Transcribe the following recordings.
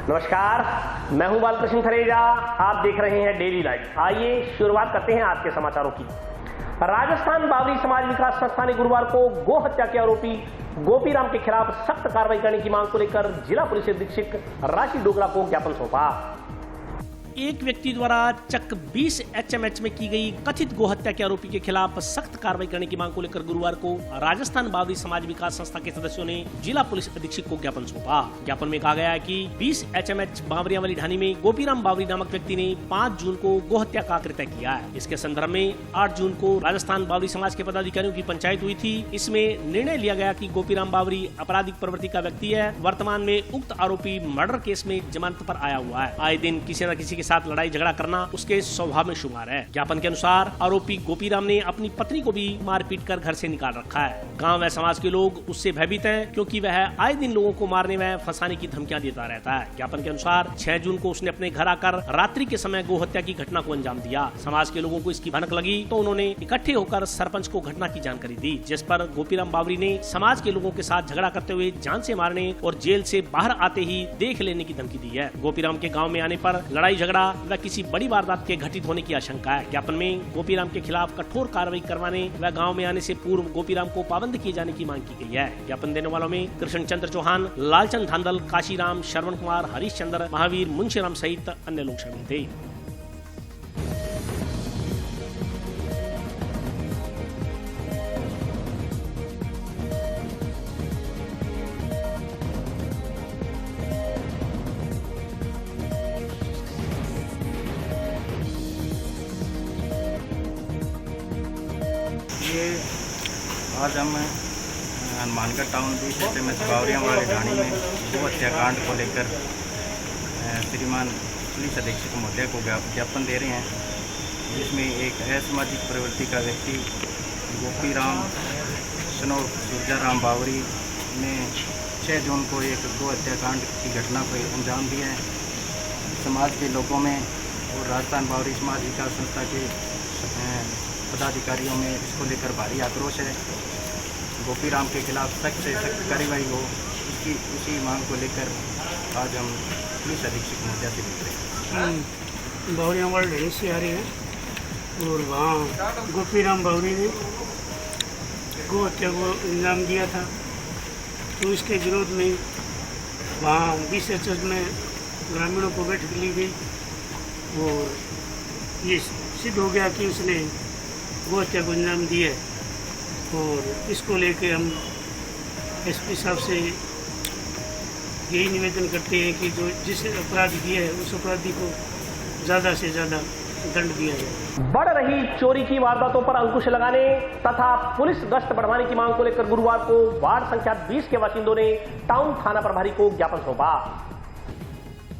नमस्कार, मैं हूं बालकृष्ण थरेजा। आप देख रहे हैं डेली लाइव। आइए शुरुआत करते हैं आज के समाचारों की। राजस्थान बावरी समाज विकास संस्था ने गुरुवार को गो हत्या के आरोपी गोपीराम के खिलाफ सख्त कार्रवाई करने की मांग को लेकर जिला पुलिस अधीक्षक राशि डोगरा को ज्ञापन सौंपा। एक व्यक्ति द्वारा चक 20 HMH में की गई कथित गोहत्या के आरोपी के खिलाफ सख्त कार्रवाई करने की मांग को लेकर गुरुवार को राजस्थान बावरी समाज विकास संस्था के सदस्यों ने जिला पुलिस अधीक्षक को ज्ञापन सौंपा। ज्ञापन में कहा गया है कि 20 HMH बावरिया वाली ढानी में गोपीराम बावरी नामक व्यक्ति ने 5 जून को गोहत्या का कृत्य किया है। इसके संदर्भ में 8 जून को राजस्थान बावरी समाज के पदाधिकारियों की पंचायत हुई थी। इसमें निर्णय लिया गया कि गोपीराम बावरी आपराधिक प्रवृत्ति का व्यक्ति है। वर्तमान में उक्त आरोपी मर्डर केस में जमानत पर आया हुआ है। आए दिन किसी न किसी के साथ लड़ाई झगड़ा करना उसके स्वभाव में शुमार है। ज्ञापन के अनुसार आरोपी गोपीराम ने अपनी पत्नी को भी मारपीट कर घर से निकाल रखा है। गांव व समाज के लोग उससे भयभीत हैं क्योंकि वह आए दिन लोगों को मारने व फंसाने की धमकियां देता रहता है। ज्ञापन के अनुसार 6 जून को उसने अपने घर आकर रात्रि के समय गोहत्या की घटना को अंजाम दिया। समाज के लोगों को इसकी भनक लगी तो उन्होंने इकट्ठे होकर सरपंच को घटना की जानकारी दी, जिस पर गोपीराम बावरी ने समाज के लोगों के साथ झगड़ा करते हुए जान से मारने और जेल से बाहर आते ही देख लेने की धमकी दी है। गोपीराम के गाँव में आने पर लड़ाई झगड़ा व किसी बड़ी वारदात के घटित होने की आशंका है। ज्ञापन में गोपीराम के खिलाफ कठोर कार्रवाई करवाने व गांव में आने से पूर्व गोपीराम को पाबंद किए जाने की मांग की गई है। ज्ञापन देने वालों में कृष्ण चंद्र चौहान, लालचंद धांधल, काशीराम, श्रवण कुमार, हरीश चंद्र, महावीर, मुंशीराम सहित अन्य लोग शामिल थे। आज हम हनुमानगढ़ टाउन भी HMH बावरिया वाली ढाणी में गो हत्याकांड को लेकर श्रीमान पुलिस अधीक्षक महोदय को ज्ञापन दे रहे हैं, जिसमें एक असामाजिक प्रवृत्ति का व्यक्ति गोपीराम सनोर सूरजाराम बावरी ने 6 जून को एक गो हत्याकांड की घटना को अंजाम दिया है। समाज के लोगों में और राजस्थान बावरी समाज विकास संस्था के पदाधिकारियों में इसको लेकर भारी आक्रोश है। गोपीराम के खिलाफ सख्त से सख्त कार्रवाई हो, उसी मांग को लेकर आज हम पुलिस अधीक्षक महोदय से मिल रहे हैं। बावरिया वाले ढाणी से आ रहे हैं और वहाँ गोपीराम बावरी ने गो हत्या को अंजाम दिया था, तो इसके विरोध में वहाँ 20 HMH में ग्रामीणों को बैठक ली गई और ये सिद्ध हो गया कि उसने गो हत्या को अंजाम दिया है। और इसको लेके हम SP साहब से यही निवेदन करते हैं कि जो जिस अपराध किया है उस अपराधी को ज़्यादा से ज़्यादा दंड दिया जाए। बढ़ रही चोरी की वारदातों पर अंकुश लगाने तथा पुलिस गश्त बढ़ाने की मांग को लेकर गुरुवार को वार्ड संख्या 20 के बाशिंदों ने टाउन थाना प्रभारी को ज्ञापन सौंपा।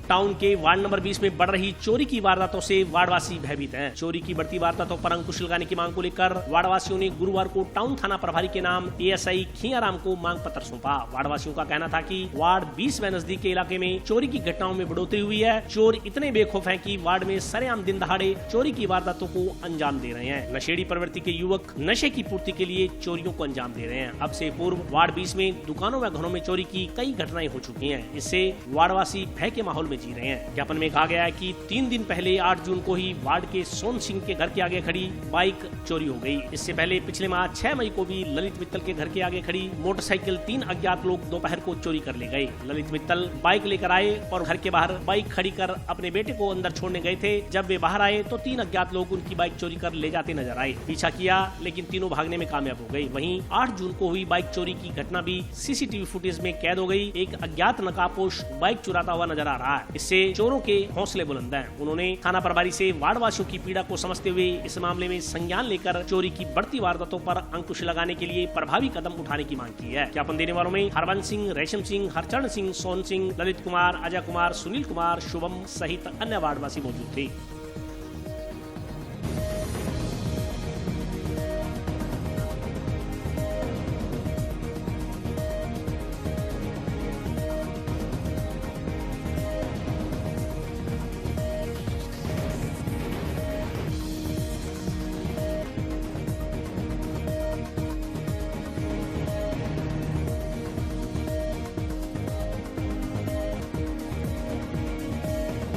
टाउन के वार्ड नंबर 20 में बढ़ रही चोरी की वारदातों से वार्डवासी भयभीत हैं। चोरी की बढ़ती वारदातों पर अंकुश लगाने की मांग को लेकर वार्डवासियों ने गुरुवार को टाउन थाना प्रभारी के नाम ASI खियाराम को मांग पत्र सौंपा। वार्डवासियों का कहना था कि वार्ड 20 व नजदीक के इलाके में चोरी की घटनाओं में बढ़ोतरी हुई है। चोर इतने बेखौफ हैं कि वार्ड में सरेआम दिन दहाड़े चोरी की वारदातों को अंजाम दे रहे हैं। नशेड़ी प्रवृत्ति के युवक नशे की पूर्ति के लिए चोरियों को अंजाम दे रहे हैं। अब से पूर्व वार्ड 20 में दुकानों व घरों में चोरी की कई घटनाएं हो चुकी हैं। इससे वार्डवासी भय के माहौल में जी रहे हैं। ज्ञापन में कहा गया है कि 3 दिन पहले 8 जून को ही वार्ड के सोन सिंह के घर के आगे खड़ी बाइक चोरी हो गई। इससे पहले पिछले माह 6 मई को भी ललित मित्तल के घर के आगे खड़ी मोटरसाइकिल 3 अज्ञात लोग दोपहर को चोरी कर ले गए। ललित मित्तल बाइक लेकर आए और घर के बाहर बाइक खड़ी कर अपने बेटे को अंदर छोड़ने गए थे। जब वे बाहर आए तो 3 अज्ञात लोग उनकी बाइक चोरी कर ले जाते नजर आए। पीछा किया लेकिन तीनों भागने में कामयाब हो गए। वहीं 8 जून को हुई बाइक चोरी की घटना भी CCTV फुटेज में कैद हो गई। एक अज्ञात नकाबपोश बाइक चुराता हुआ नजर आ रहा है। इससे चोरों के हौसले बुलंद हैं। उन्होंने थाना प्रभारी से वार्डवासियों की पीड़ा को समझते हुए इस मामले में संज्ञान लेकर चोरी की बढ़ती वारदातों पर अंकुश लगाने के लिए प्रभावी कदम उठाने की मांग की है। ज्ञापन देने वालों में हरबंस सिंह, रेशम सिंह, हरचरण सिंह, सोन सिंह, ललित कुमार, अजय कुमार, सुनील कुमार, शुभम सहित अन्य वार्डवासी मौजूद थे।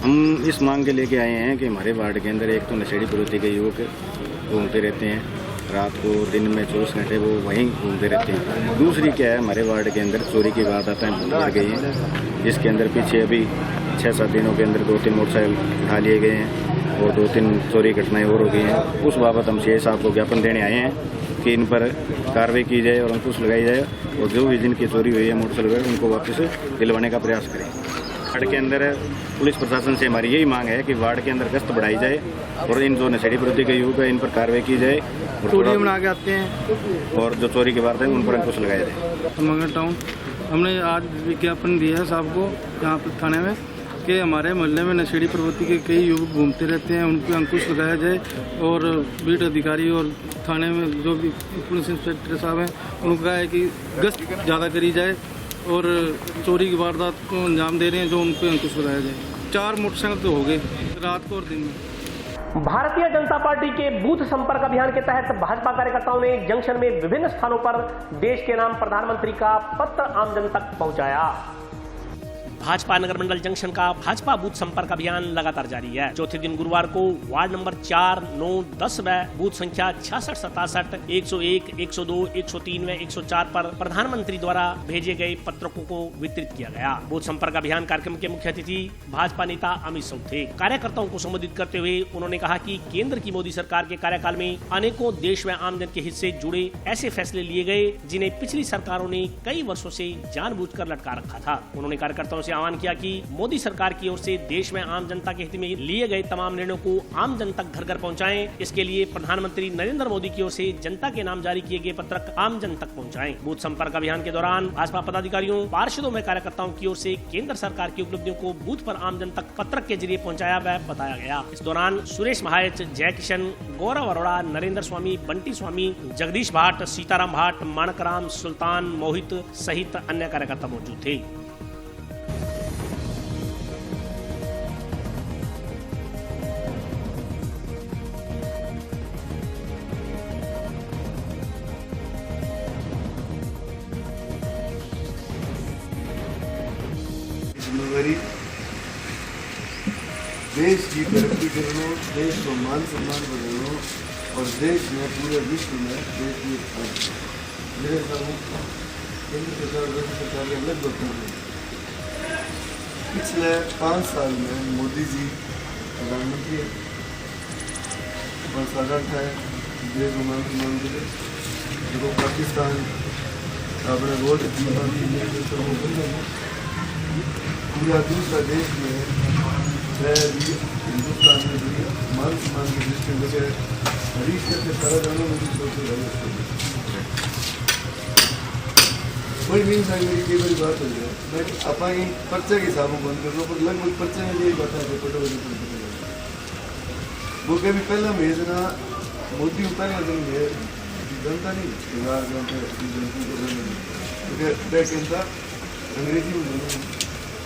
हम इस मांग के लेके आए हैं कि हमारे वार्ड के अंदर एक तो नशेड़ी प्रवृत्ति के युवक घूमते रहते हैं, रात को दिन में 24 घंटे वो वहीं घूमते रहते हैं। दूसरी क्या है, हमारे वार्ड के अंदर चोरी की वारदातें बढ़ गई हैं, जिसके अंदर पीछे अभी 6-7 दिनों के अंदर 2-3 मोटरसाइकिल उठा लिए गए हैं और 2-3 चोरी घटनाएं और हो गई हैं। उस बाबत हम सीए साहब को ज्ञापन देने आए हैं कि इन पर कार्रवाई की जाए और अंकुश लगाई जाए और जो भी जिनकी चोरी हुई है मोटरसाइकिल उनको वापस दिलवाने का प्रयास करें। वार्ड के अंदर पुलिस प्रशासन से हमारी यही मांग है कि वार्ड के अंदर गश्त बढ़ाई जाए और इन जो नशेड़ी प्रवृत्ति के युवक है इन पर कार्रवाई की जाए और चोरी बना के आते हैं और जो चोरी की वारदात है उन पर अंकुश लगाया जाए। मंगल टाउन हमने आज विज्ञापन दिया है साहब को यहाँ पर थाने में कि हमारे मोहल्ले में नशेड़ी प्रवृत्ति के कई युवक घूमते रहते हैं, उन पर अंकुश लगाया जाए और बीट अधिकारी और थाने में जो भी पुलिस इंस्पेक्टर साहब हैं उनको कहा है कि गश्त ज़्यादा करी जाए और चोरी की वारदात को अंजाम दे रहे हैं जो उन पर अंकुश लगाया जाए। 4 मोटरसाइकिल तो हो गए रात को और दिन में। भारतीय जनता पार्टी के बूथ संपर्क अभियान के तहत भाजपा कार्यकर्ताओं ने जंक्शन में विभिन्न स्थानों पर देश के नाम प्रधानमंत्री का पत्र आम जन तक पहुंचाया। भाजपा नगर मंडल जंक्शन का भाजपा बूथ संपर्क अभियान लगातार जारी है। चौथे दिन गुरुवार को वार्ड नंबर 4, 9, 10 व बूथ संख्या 66, 67, 101, 102, 103 व 104 पर प्रधानमंत्री द्वारा भेजे गए पत्रकों को वितरित किया गया। बूथ संपर्क अभियान कार्यक्रम के मुख्य अतिथि भाजपा नेता अमित शाह थे। कार्यकर्ताओं को संबोधित करते हुए उन्होंने कहा कि केंद्र की मोदी सरकार के कार्यकाल में अनेकों देश व आम जन के हित से जुड़े ऐसे फैसले लिए गए जिन्हें पिछली सरकारों ने कई वर्षों से जानबूझकर लटका रखा था। उन्होंने कार्यकर्ताओं से आह्वान किया कि मोदी सरकार की ओर से देश में आम जनता के हित में लिए गए तमाम निर्णयों को आम जन तक घर घर पहुंचाएं। इसके लिए प्रधानमंत्री नरेंद्र मोदी की ओर से जनता के नाम जारी किए गए पत्रक आम जन तक पहुंचाएं। बूथ संपर्क अभियान के दौरान भाजपा पदाधिकारियों, पार्षदों में कार्यकर्ताओं की ओर से केंद्र सरकार की उपलब्धियों को बूथ पर आम जन तक पत्रक के जरिए पहुंचाया व बताया गया। इस दौरान सुरेश महायच, जय किशन, गौरव अरोड़ा, नरेंद्र स्वामी, बंटी स्वामी, जगदीश भाट, सीताराम भाट, माणकराम, सुल्तान, मोहित सहित अन्य कार्यकर्ता मौजूद थे। जिम्मेवारी देश की तरक्की करना, देश को मान सम्मान बनाना और देश में पूरे विश्व में देश की मेरे केंद्र सरकार राज्य सरकार के अलग बता पिछले 5 साल में मोदी जी प्रधानमंत्री वर्षागंठ है देश को मान सम्मान करे जो पाकिस्तान अपने वोट पूरा दूसरा देश में हिंदुस्तान में भी मान सम्मान की दृष्टि से हरीश के सारा जाना मुझे सोच कोई भी इंसान मेरी कई बारी बात हो जाए मैं अपा पर्चे के हिसाब बंद कर लो पर लगभग पर्चे में यही बात है फोटो वो कभी पहला भेजना मोदी उतारे जनता नहीं अंग्रेजी में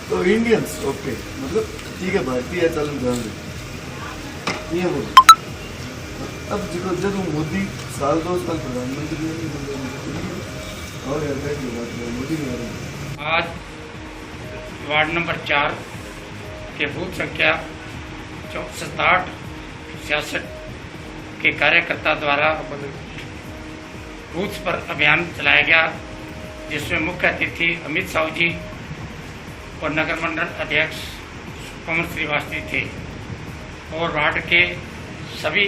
तो इंडियंस ओके मतलब ठीक है भारतीय है चालू ध्यान दे ये बोल अब जब मोदी 2 साल प्रधानमंत्री और मोदी आज वार्ड नंबर 4 के बूथ संख्या 67, 66 के कार्यकर्ता द्वारा बूथ पर अभियान चलाया गया जिसमें मुख्य अतिथि अमित शाह जी और नगर मंडल अध्यक्ष कमल श्रीवास्तव थे और वार्ड के सभी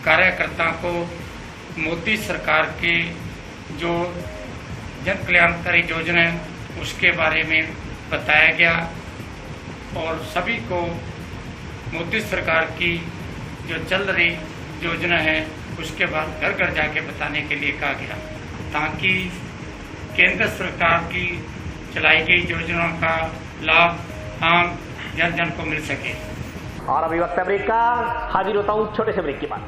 कार्यकर्ताओं को मोदी सरकार के जो जन कल्याणकारी योजना है उसके बारे में बताया गया और सभी को मोदी सरकार की जो चल रही योजना है उसके बाद घर घर जाके बताने के लिए कहा गया ताकि केंद्र सरकार की चलाई गई योजनाओं का लाभ आम जन जन को मिल सके। और अभी वक्त है ब्रेक का, हाजिर होता हूं छोटे से ब्रेक के बाद।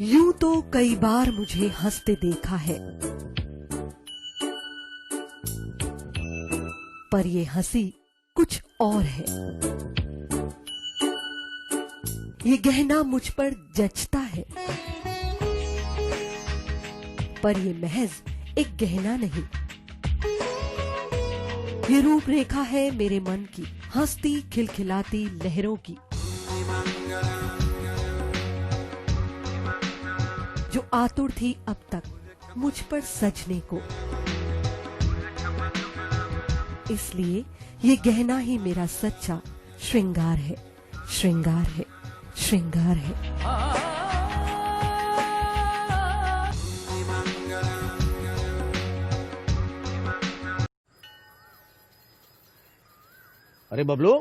यूं तो कई बार मुझे हंसते देखा है, पर ये हंसी कुछ और है। ये गहना मुझ पर जचता है, पर ये महज एक गहना नहीं, ये रूपरेखा है मेरे मन की, हंसती खिलखिलाती लहरों की, जो आतुर थी अब तक मुझ पर सजने को। इसलिए ये गहना ही मेरा सच्चा श्रृंगार है, श्रृंगार है, श्रृंगार है। अरे बबलू,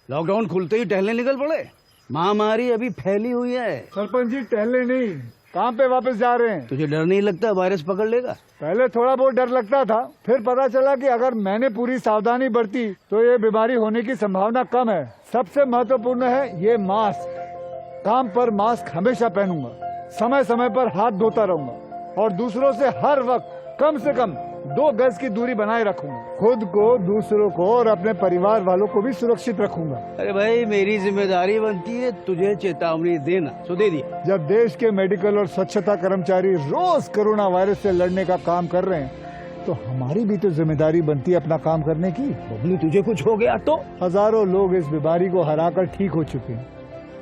लॉकडाउन खुलते ही टहलने निकल पड़े। महामारी अभी फैली हुई है। सरपंच जी टहलने नहीं, काम पे वापस जा रहे हैं। तुझे डर नहीं लगता वायरस पकड़ लेगा? पहले थोड़ा बहुत डर लगता था, फिर पता चला कि अगर मैंने पूरी सावधानी बरती तो ये बीमारी होने की संभावना कम है। सबसे महत्वपूर्ण है ये मास्क। काम पर मास्क हमेशा पहनूंगा, समय समय पर हाथ धोता रहूंगा और दूसरों से हर वक्त कम से कम 2 गज की दूरी बनाए रखूंगा। खुद को, दूसरों को और अपने परिवार वालों को भी सुरक्षित रखूंगा। अरे भाई, मेरी जिम्मेदारी बनती है तुझे चेतावनी देना, तो दे दिया। जब देश के मेडिकल और स्वच्छता कर्मचारी रोज कोरोना वायरस से लड़ने का काम कर रहे हैं तो हमारी भी तो जिम्मेदारी बनती है अपना काम करने की। बबलू, तुझे कुछ हो गया तो? हजारों लोग इस बीमारी को हराकर ठीक हो चुके हैं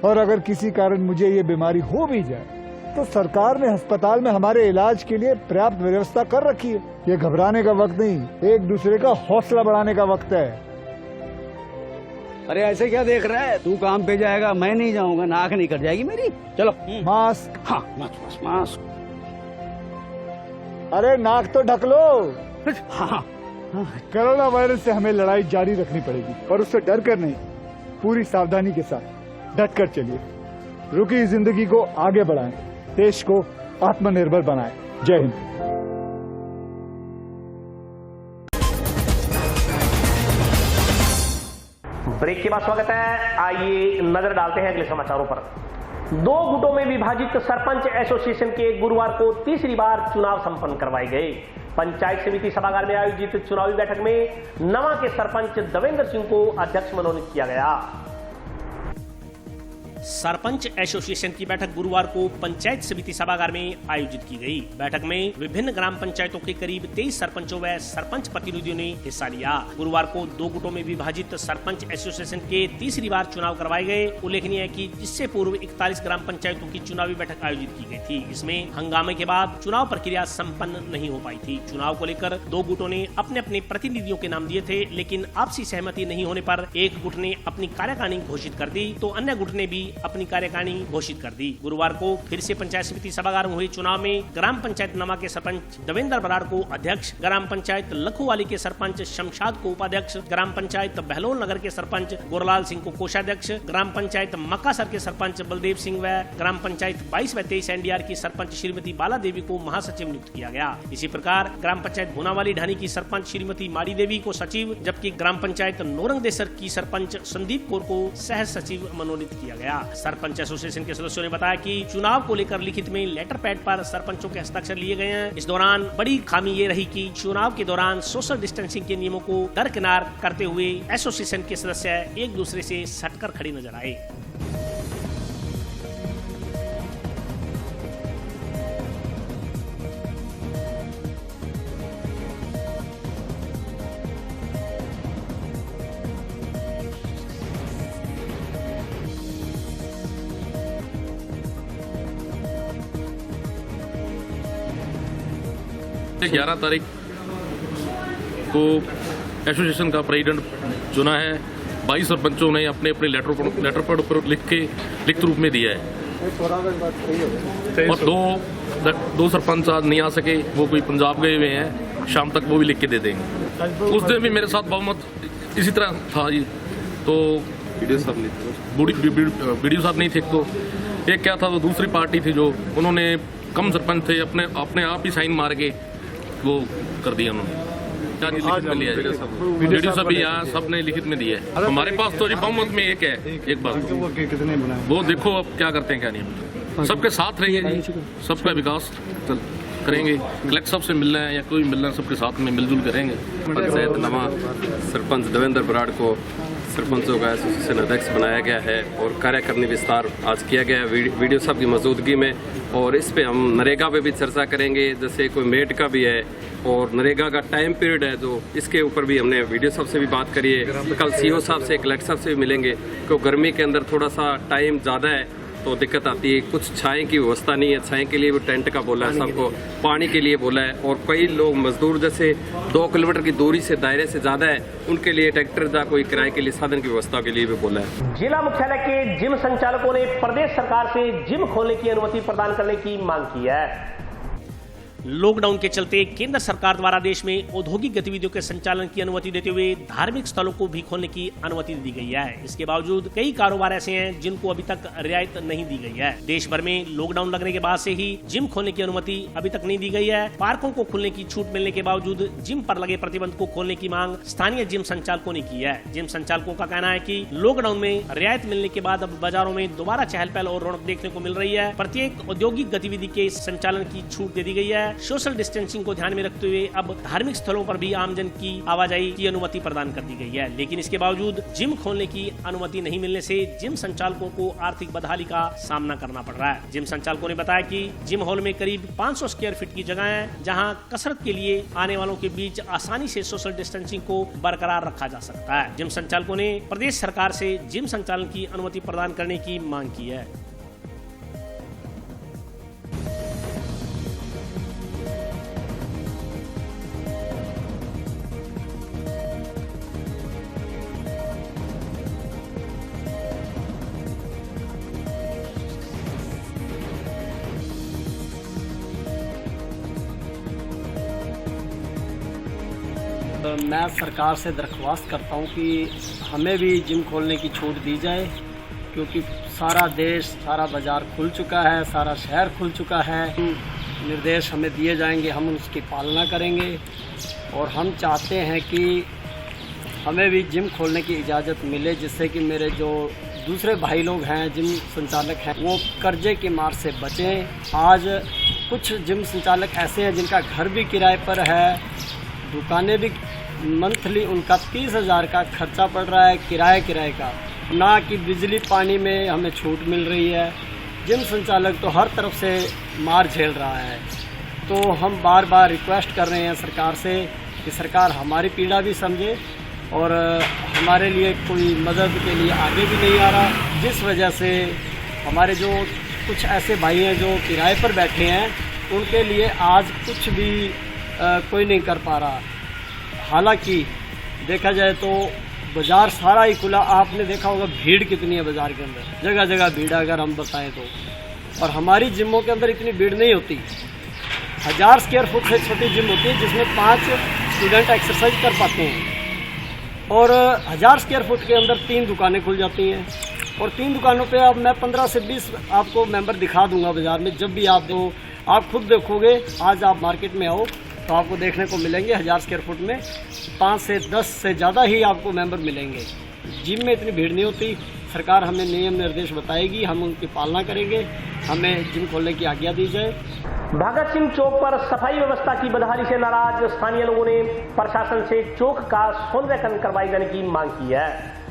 और अगर किसी कारण मुझे ये बीमारी हो भी जाए तो सरकार ने अस्पताल में हमारे इलाज के लिए पर्याप्त व्यवस्था कर रखी है। ये घबराने का वक्त नहीं, एक दूसरे का हौसला बढ़ाने का वक्त है। अरे ऐसे क्या देख रहा है? तू काम पे जाएगा, मैं नहीं जाऊंगा, नाक नहीं कट जाएगी मेरी। चलो मास्क। हाँ, मास्क मास्क। अरे नाक तो ढक लो। हाँ। कोरोना वायरस से हमें लड़ाई जारी रखनी पड़ेगी और उससे डर कर नहीं, पूरी सावधानी के साथ डट कर चलिए। रुकी जिंदगी को आगे बढ़ाएं, देश को आत्मनिर्भर बनाएं। जय हिंद। ब्रेक के बाद स्वागत है। आइए नजर डालते हैं अगले समाचारों पर। 2 गुटों में विभाजित सरपंच एसोसिएशन के गुरुवार को तीसरी बार चुनाव संपन्न करवाए गए। पंचायत समिति सभागार में आयोजित चुनावी बैठक में नवा के सरपंच देवेंद्र सिंह को अध्यक्ष मनोनीत किया गया। सरपंच एसोसिएशन की बैठक गुरुवार को पंचायत समिति सभागार में आयोजित की गई। बैठक में विभिन्न ग्राम पंचायतों के करीब 23 सरपंचों व सरपंच प्रतिनिधियों ने हिस्सा लिया। गुरुवार को 2 गुटों में विभाजित सरपंच एसोसिएशन के तीसरी बार चुनाव करवाए गए। उल्लेखनीय है कि इससे पूर्व 41 ग्राम पंचायतों की चुनावी बैठक आयोजित की गई थी। इसमें हंगामे के बाद चुनाव प्रक्रिया संपन्न नहीं हो पाई थी। चुनाव को लेकर 2 गुटों ने अपने अपने प्रतिनिधियों के नाम दिए थे, लेकिन आपसी सहमति नहीं होने पर एक गुट ने अपनी कार्यकारिणी घोषित कर दी तो अन्य गुट ने भी अपनी कार्यकारिणी घोषित कर दी। गुरुवार को फिर से पंचायत समिति सभागार में हुए चुनाव में ग्राम पंचायत नमा के सरपंच देवेंद्र बराड़ को अध्यक्ष, ग्राम पंचायत लखोवाली के सरपंच शमशाद को उपाध्यक्ष, ग्राम पंचायत बहलोल नगर के सरपंच गोरलाल सिंह को कोषाध्यक्ष, ग्राम पंचायत मक्कासर के सरपंच बलदेव सिंह व ग्राम पंचायत 22 व 23 एनडीआर की सरपंच श्रीमती बाला देवी को महासचिव नियुक्त किया गया। इसी प्रकार ग्राम पंचायत भुनावाली ढानी की सरपंच श्रीमती माड़ी देवी को सचिव, जबकि ग्राम पंचायत नोरंग देसर की सरपंच संदीप कौर को सह सचिव मनोनीत किया गया। सरपंच एसोसिएशन के सदस्यों ने बताया कि चुनाव को लेकर लिखित में लेटर पैड पर सरपंचों के हस्ताक्षर लिए गए हैं। इस दौरान बड़ी खामी ये रही कि चुनाव के दौरान सोशल डिस्टेंसिंग के नियमों को दरकिनार करते हुए एसोसिएशन के सदस्य एक दूसरे से सटकर खड़े नजर आए। से 11 तारीख को एसोसिएशन का प्रेसिडेंट चुना है। 22 सरपंचों ने अपने अपने लेटर पैड पर लिखित रूप में दिया है और दो सरपंच आज नहीं आ सके, वो कोई पंजाब गए हुए हैं, शाम तक वो भी लिख के दे देंगे। उस दिन भी मेरे साथ बहुमत इसी तरह था जी, तो वीडियो साहब नहीं थे, तो एक क्या था, तो दूसरी पार्टी थी जो उन्होंने कम सरपंच थे, अपने आप ही साइन मार के वो कर दिया उन्होंने। लिखित में लिया है, वीडियो सब भी यहाँ सब ने लिखित में दिया है। हमारे पास तो जी बहुमत में एक है, एक बात वो देखो अब क्या करते हैं क्या नहीं। सबके साथ रहेंगे जी, सबका विकास करेंगे। कलेक्टर साहब से मिलना है या कोई मिलना है, सबके साथ में मिलजुल करेंगे। पंचायत नमा सरपंच देवेंद्र बराड़ को सरपंचों का एसोसिएशन अध्यक्ष बनाया गया है और कार्यकारिणी विस्तार आज किया गया है वीडियो साहब की मौजूदगी में। और इस पे हम नरेगा पे भी चर्चा करेंगे, जैसे कोई मेड का भी है और नरेगा का टाइम पीरियड है जो इसके ऊपर भी हमने वीडियो साहब से भी बात करी है। कल सीओ साहब से, कलेक्टर साहब से भी मिलेंगे, क्योंकि गर्मी के अंदर थोड़ा सा टाइम ज़्यादा है तो दिक्कत आती है। कुछ छाएं की व्यवस्था नहीं है, छाएं के लिए भी टेंट का बोला है सबको, पानी के लिए बोला है। और कई लोग मजदूर जैसे 2 किलोमीटर की दूरी से दायरे से ज़्यादा है, उनके लिए ट्रैक्टर या कोई किराए के लिए साधन की व्यवस्था के लिए भी बोला है। जिला मुख्यालय के जिम संचालकों ने प्रदेश सरकार से जिम खोलने की अनुमति प्रदान करने की मांग की है। लॉकडाउन के चलते केंद्र सरकार द्वारा देश में औद्योगिक गतिविधियों के संचालन की अनुमति देते हुए धार्मिक स्थलों को भी खोलने की अनुमति दी गई है। इसके बावजूद कई कारोबार ऐसे हैं जिनको अभी तक रियायत नहीं दी गई है। देश भर में लॉकडाउन लगने के बाद से ही जिम खोलने की अनुमति अभी तक नहीं दी गई है। पार्कों को खुलने की छूट मिलने के बावजूद जिम पर लगे प्रतिबंध को खोलने की मांग स्थानीय जिम संचालकों ने की है। जिम संचालकों का कहना है कि लॉकडाउन में रियायत मिलने के बाद अब बाजारों में दोबारा चहल पहल और रौनक देखने को मिल रही है। प्रत्येक औद्योगिक गतिविधि के संचालन की छूट दे दी गई है। सोशल डिस्टेंसिंग को ध्यान में रखते हुए अब धार्मिक स्थलों पर भी आमजन की आवाजाही की अनुमति प्रदान कर दी गई है। लेकिन इसके बावजूद जिम खोलने की अनुमति नहीं मिलने से जिम संचालकों को आर्थिक बदहाली का सामना करना पड़ रहा है। जिम संचालकों ने बताया कि जिम हॉल में करीब 500 स्क्वायर फीट की जगह है, जहां कसरत के लिए आने वालों के बीच आसानी से सोशल डिस्टेंसिंग को बरकरार रखा जा सकता है। जिम संचालकों ने प्रदेश सरकार से जिम संचालन की अनुमति प्रदान करने की मांग की है। मैं सरकार से दरख्वास्त करता हूं कि हमें भी जिम खोलने की छूट दी जाए, क्योंकि सारा देश, सारा बाज़ार खुल चुका है, सारा शहर खुल चुका है। निर्देश हमें दिए जाएंगे, हम उसकी पालना करेंगे और हम चाहते हैं कि हमें भी जिम खोलने की इजाज़त मिले, जिससे कि मेरे जो दूसरे भाई लोग हैं जिम संचालक हैं वो कर्जे की मार से बचें। आज कुछ जिम संचालक ऐसे हैं जिनका घर भी किराए पर है, दुकानें भी मंथली उनका 30,000 का खर्चा पड़ रहा है किराए का, ना कि बिजली पानी में हमें छूट मिल रही है। जिम संचालक तो हर तरफ से मार झेल रहा है। तो हम बार बार रिक्वेस्ट कर रहे हैं सरकार से कि सरकार हमारी पीड़ा भी समझे और हमारे लिए कोई मदद के लिए आगे भी नहीं आ रहा, जिस वजह से हमारे जो कुछ ऐसे भाई हैं जो किराए पर बैठे हैं उनके लिए आज कुछ भी कोई नहीं कर पा रहा। हालांकि देखा जाए तो बाज़ार सारा ही खुला, आपने देखा होगा भीड़ कितनी है बाज़ार के अंदर, जगह जगह भीड़ अगर हम बताएं तो। और हमारी जिमों के अंदर इतनी भीड़ नहीं होती। 1000 स्क्वायर फुट से छोटी जिम होती है जिसमें 5 स्टूडेंट एक्सरसाइज कर पाते हैं, और 1000 स्क्वायर फुट के अंदर 3 दुकानें खुल जाती हैं। और 3 दुकानों पे अब मैं 15 से 20 आपको मेंबर दिखा दूंगा बाज़ार में। जब भी आप खुद देखोगे, आज आप मार्केट में आओ तो आपको देखने को मिलेंगे 1000 स्क्वायर फुट में 5 से 10 से ज़्यादा ही आपको मेंबर मिलेंगे। जिम में इतनी भीड़ नहीं होती। सरकार हमें नियम निर्देश बताएगी, हम उनकी पालना करेंगे, हमें जिम खोलने की आज्ञा दी जाए। भगत सिंह चौक पर सफाई व्यवस्था की बदहाली से नाराज स्थानीय लोगों ने प्रशासन से चौक का सौंदर्यीकरण करवाए जाने की मांग की है।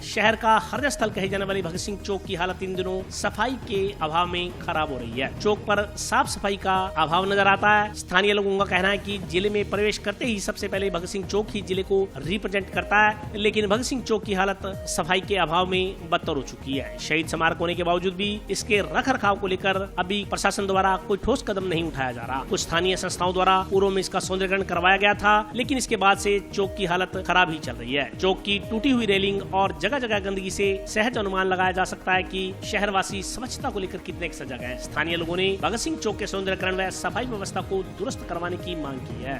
शहर का हृदय स्थल कहे जाने वाली भगत सिंह चौक की हालत इन दिनों सफाई के अभाव में खराब हो रही है। चौक पर साफ सफाई का अभाव नजर आता है। स्थानीय लोगों का कहना है कि जिले में प्रवेश करते ही सबसे पहले भगत सिंह चौक ही जिले को रिप्रेजेंट करता है, लेकिन भगत सिंह चौक की हालत सफाई के अभाव में बदतर हो चुकी है। शहीद स्मारक होने के बावजूद भी इसके रख रखाव को लेकर अभी प्रशासन द्वारा कोई ठोस कदम नहीं उठाया जा रहा। कुछ स्थानीय संस्थाओं द्वारा पूर्व में इसका सौंदर्यीकरण करवाया गया था, लेकिन इसके बाद से चौक की हालत खराब ही चल रही है। चौक की टूटी हुई रेलिंग और जगह जगह गंदगी से सहज अनुमान लगाया जा सकता है कि शहरवासी स्वच्छता को लेकर कितने सजग हैं। स्थानीय लोगों ने भगत सिंह चौक के सौंदर्यीकरण व सफाई व्यवस्था को दुरुस्त करवाने की मांग की है।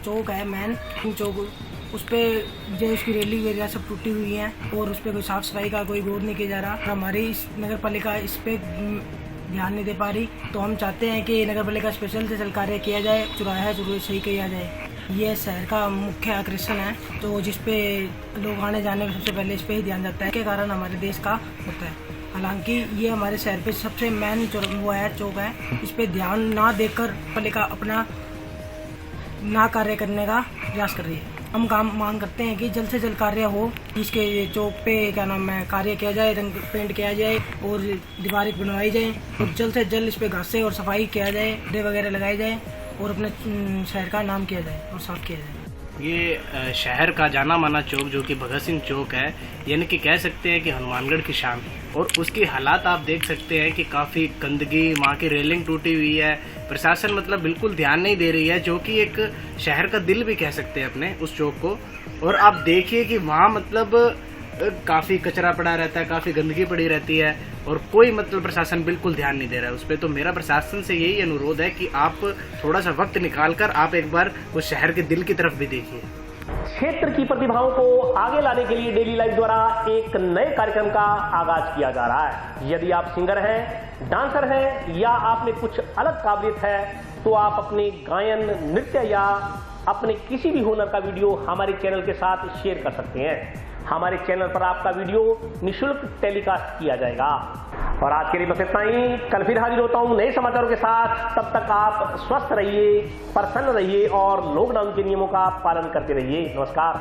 चौक है मेन चौक, उस पर जो उसकी रेलिंग वगैरह सब टूटी हुई है और उस पर कोई साफ सफाई का कोई गौर नहीं किया जा रहा। हमारी इस नगर पालिका इस पे ध्यान नहीं दे पा रही, तो हम चाहते हैं कि नगर पालिका स्पेशल से चल कार्य किया जाए, चौराहा जरूर सही किया जाए। ये शहर का मुख्य आकर्षण है, तो जिस पे लोग आने जाने में सबसे पहले इस पे ही ध्यान जाता है, के कारण हमारे देश का होता है। हालांकि ये हमारे शहर पे सबसे मेन चौक है, इस पे ध्यान ना देकर पालिका अपना ना कार्य करने का प्रयास कर रही है। हम मांग करते हैं कि जल्द से जल्द कार्य हो, इसके चौक पे क्या नाम है कार्य किया जाए, रंग पेंट किया जाए और दीवारें बनवाई जाए और जल्द से जल्द इस पे घासें और सफाई किया जाए, डे वगैरह लगाए जाए और अपने शहर का नाम किया जाए और साफ किया जाए। ये शहर का जाना माना चौक जो कि भगत सिंह चौक है, यानी कि कह सकते हैं कि हनुमानगढ़ की शान, और उसकी हालात आप देख सकते हैं कि काफ़ी गंदगी, वहाँ की रेलिंग टूटी हुई है, प्रशासन मतलब बिल्कुल ध्यान नहीं दे रही है, जो कि एक शहर का दिल भी कह सकते हैं अपने उस चौक को। और आप देखिए कि वहाँ मतलब काफ़ी कचरा पड़ा रहता है, काफ़ी गंदगी पड़ी रहती है और कोई मतलब प्रशासन बिल्कुल ध्यान नहीं दे रहा है उस पर। तो मेरा प्रशासन से यही अनुरोध है कि आप थोड़ा सा वक्त निकालकर आप एक बार उस शहर के दिल की तरफ भी देखिए। क्षेत्र की प्रतिभाओं को आगे लाने के लिए डेली लाइफ द्वारा एक नए कार्यक्रम का आगाज किया जा रहा है। यदि आप सिंगर हैं, डांसर हैं या आप में कुछ अलग काबिलियत है, तो आप अपने गायन, नृत्य या अपने किसी भी हुनर का वीडियो हमारे चैनल के साथ शेयर कर सकते हैं। हमारे चैनल पर आपका वीडियो निःशुल्क टेलीकास्ट किया जाएगा। और आज के लिए बस इतना ही। कल फिर हाजिर होता हूं नए समाचारों के साथ। तब तक आप स्वस्थ रहिए, प्रसन्न रहिए और लॉकडाउन के नियमों का पालन करते रहिए। नमस्कार।